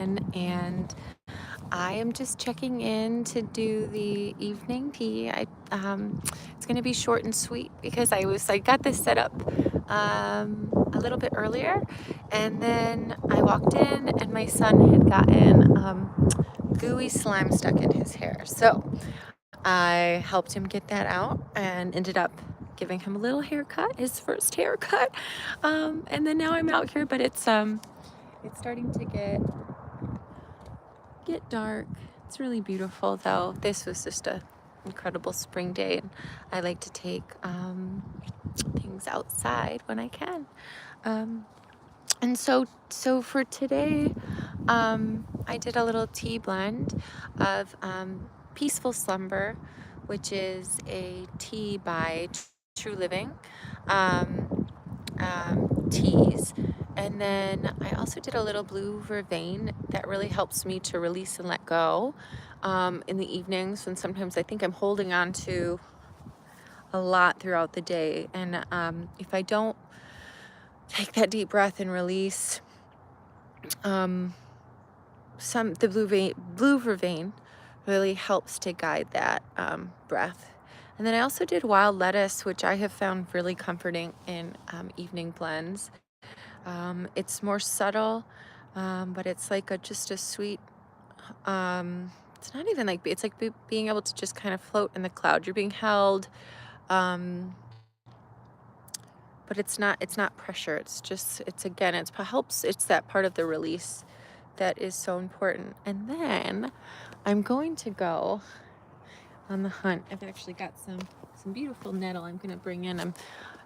and I am just checking in to do the evening tea. It's going to be short and sweet because I got this set up a little bit earlier, and then I walked in and my son had gotten gooey slime stuck in his hair. So I helped him get that out and ended up giving him a little haircut, his first haircut. And then now I'm out here, but it's starting to get dark. It's really beautiful though. This was just a incredible spring day, and I like to take things outside when I can. And so for today, I did a little tea blend of Peaceful Slumber, which is a tea by True Living teas. And then I also did a little blue vervain that really helps me to release and let go in the evenings, when sometimes I think I'm holding on to a lot throughout the day. And if I don't take that deep breath and release, the blue vervain really helps to guide that breath. And then I also did wild lettuce, which I have found really comforting in evening blends. It's more subtle, but it's like just a sweet, it's not even like, it's like being able to just kind of float in the cloud. You're being held, but it's not pressure. It's that part of the release that is so important. And then I'm going to go on the hunt. I've actually got some beautiful nettle I'm going to bring in. I'm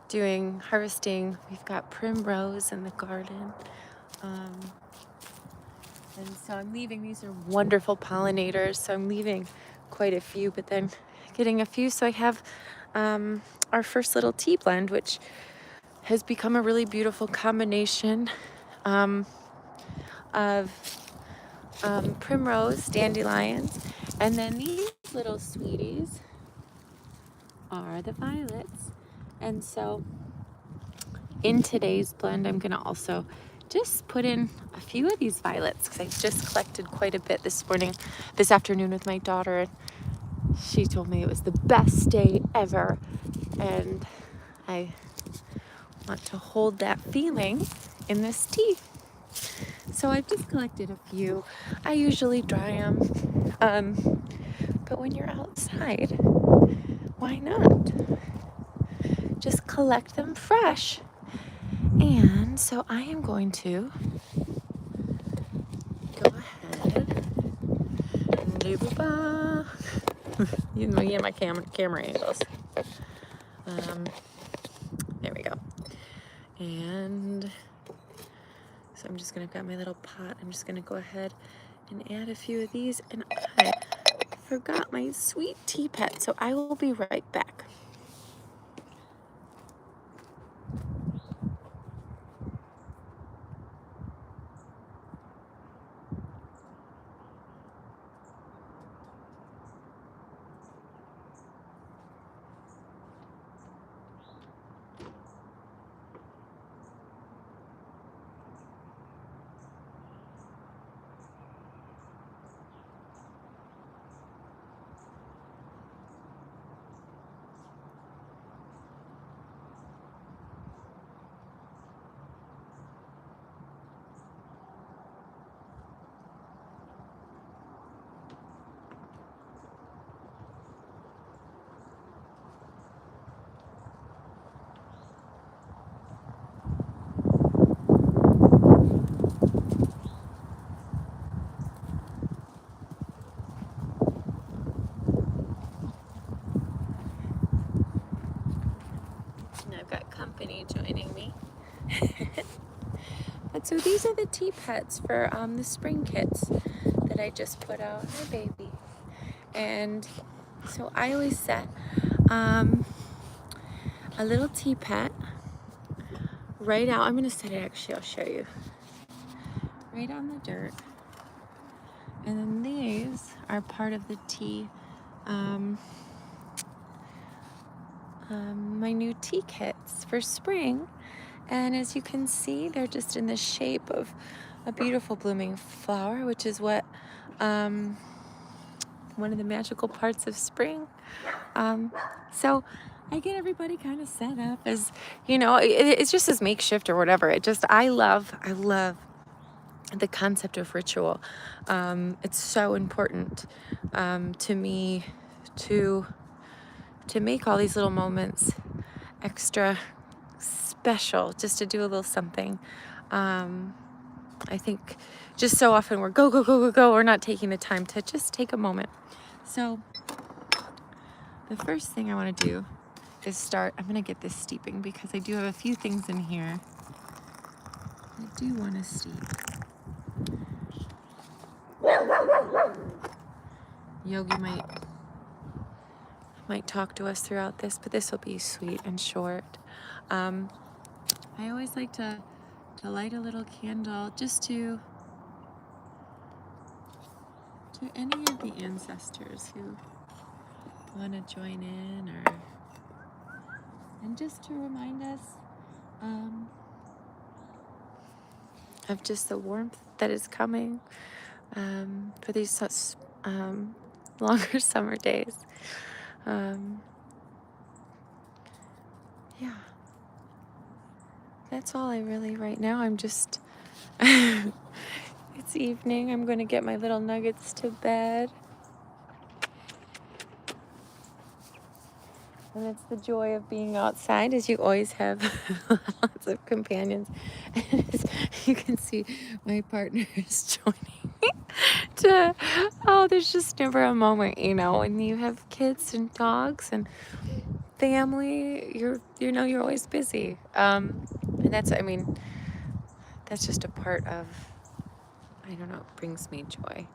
doing harvesting. We've got primrose in the garden. And so I'm leaving, these are wonderful pollinators, so I'm leaving quite a few, but then getting a few. So I have our first little tea blend, which has become a really beautiful combination of primrose, dandelions, and then these little sweeties are the violets. And so in today's blend, I'm gonna also just put in a few of these violets, because I just collected quite a bit this afternoon with my daughter, and she told me it was the best day ever, and I want to hold that feeling in this tea. So I've just collected a few. I usually dry them, but when you're outside, why not? Just collect them fresh. And so I am going to go ahead. You know, my camera angles. There we go. And so I'm just gonna grab my little pot. I'm just gonna go ahead and add a few of these. And I forgot my sweet tea pet, so I will be right back. And I've got company joining me. But so these are the tea pets for the spring kits that I just put out. Hi, baby. And so I always set a little tea pet right out. I'm going to set it, actually, I'll show you. Right on the dirt. And then these are part of the tea, my new tea kits for spring. And as you can see, they're just in the shape of a beautiful blooming flower, which is what one of the magical parts of spring. So I get everybody kind of set up as, it's just as makeshift or whatever. I love the concept of ritual. It's so important to me to make all these little moments extra special, just to do a little something. I think just so often we're go, go, go, go, go. We're not taking the time to just take a moment. So the first thing I want to do is I'm going to get this steeping because I do have a few things in here I do want to steep. Yogi might talk to us throughout this, but this will be sweet and short. I always like to light a little candle just to any of the ancestors who want to join in, and just to remind us of just the warmth that is coming for these longer summer days. Yeah, that's all I really right now. I'm just it's evening. I'm going to get my little nuggets to bed. And it's the joy of being outside, as you always have lots of companions. And as you can see, my partner is joining me. There's just never a moment, when you have kids and dogs and family, you're always busy. And that's just a part of, I don't know, it brings me joy.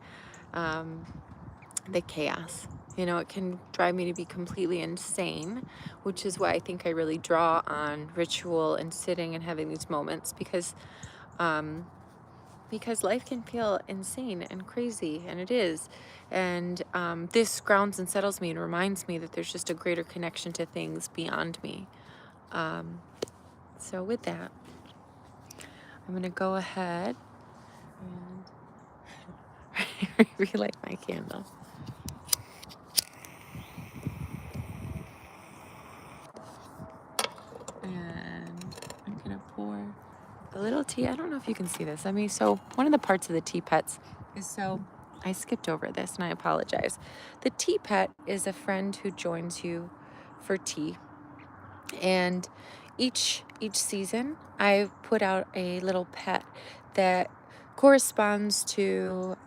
The chaos. It can drive me to be completely insane, which is why I think I really draw on ritual and sitting and having these moments because life can feel insane and crazy, and it is. And this grounds and settles me and reminds me that there's just a greater connection to things beyond me. So with that, I'm going to go ahead and relight my candle. And I'm gonna pour a little tea. I don't know if you can see this. So one of the parts of the tea pets is I skipped over this and I apologize. The tea pet is a friend who joins you for tea. And each season I put out a little pet that corresponds to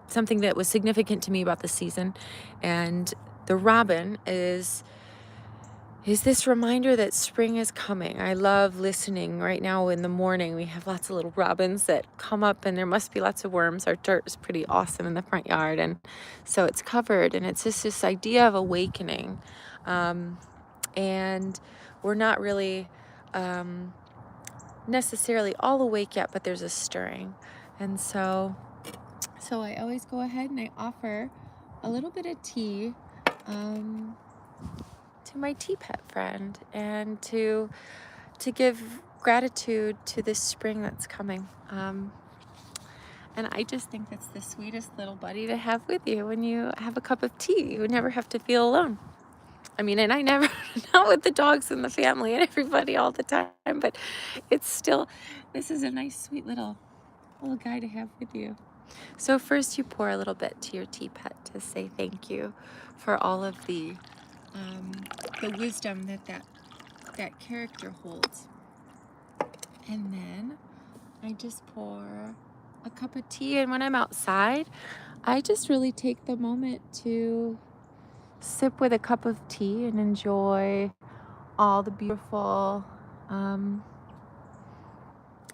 something that was significant to me about the season. And the robin is this reminder that spring is coming. I love listening. Right now in the morning, we have lots of little robins that come up, and there must be lots of worms. Our dirt is pretty awesome in the front yard, and so it's covered, and it's just this idea of awakening. And we're not really necessarily all awake yet, but there's a stirring. And so I always go ahead and I offer a little bit of tea to my tea pet friend, and to give gratitude to this spring that's coming. And I just think that's the sweetest little buddy to have with you when you have a cup of tea. You never have to feel alone. And I never, not with the dogs and the family and everybody all the time, but it's still, this is a nice, sweet little guy to have with you. So first you pour a little bit to your tea pet to say thank you for all of the wisdom that character holds. And then I just pour a cup of tea, and when I'm outside, I just really take the moment to sip with a cup of tea and enjoy all the beautiful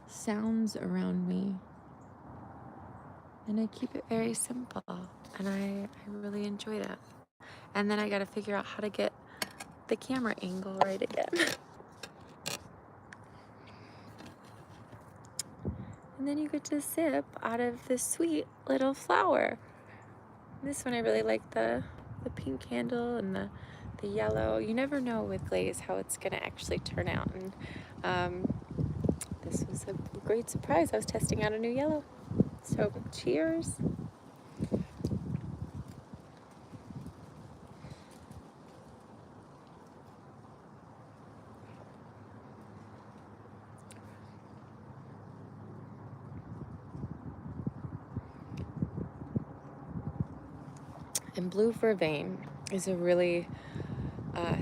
sounds around me. And I keep it very simple, and I really enjoy that. And then I got to figure out how to get the camera angle right again. And then you get to sip out of this sweet little flower. This one I really like the pink candle and the yellow. You never know with glaze how it's going to actually turn out. And the this was a great surprise. I was testing out a new yellow. So cheers. And blue vervain is a really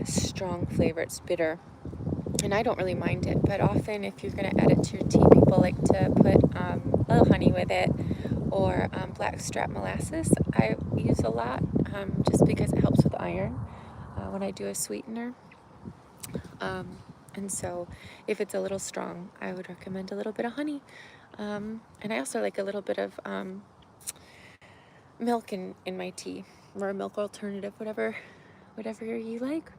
strong flavor. It's bitter, and I don't really mind it, but often if you're going to add it to your tea, people like to put a little honey with it, or blackstrap molasses. I use a lot just because it helps with iron when I do a sweetener. And so if it's a little strong, I would recommend a little bit of honey. And I also like a little bit of milk in my tea, or a milk alternative, whatever you like.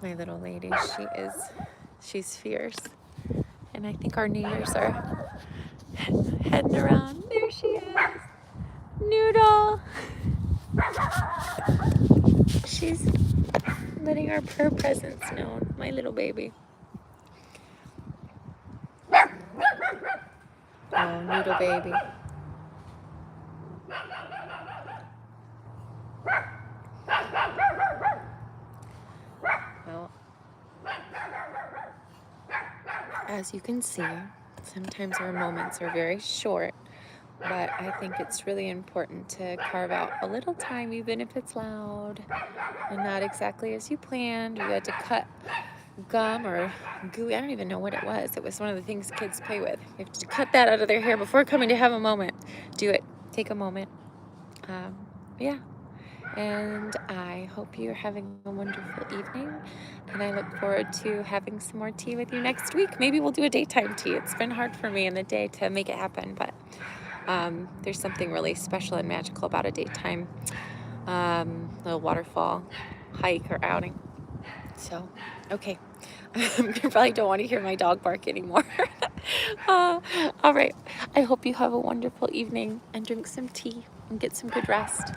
My little lady, she's fierce. And I think our neighbors are heading around. There she is. Noodle. She's letting her presence known, my little baby. Oh, Noodle baby. Well, as you can see, sometimes our moments are very short, but I think it's really important to carve out a little time, even if it's loud and not exactly as you planned, or you had to cut gum or gooey. I don't even know what it was. It was one of the things kids play with. You have to cut that out of their hair before coming to have a moment. Do it. Take a moment. Yeah. And I hope you're having a wonderful evening, and I look forward to having some more tea with you next week. Maybe we'll do a daytime tea. It's been hard for me in the day to make it happen, but there's something really special and magical about a daytime little waterfall hike or outing. So, okay. You probably don't want to hear my dog bark anymore. All right. I hope you have a wonderful evening and drink some tea and get some good rest.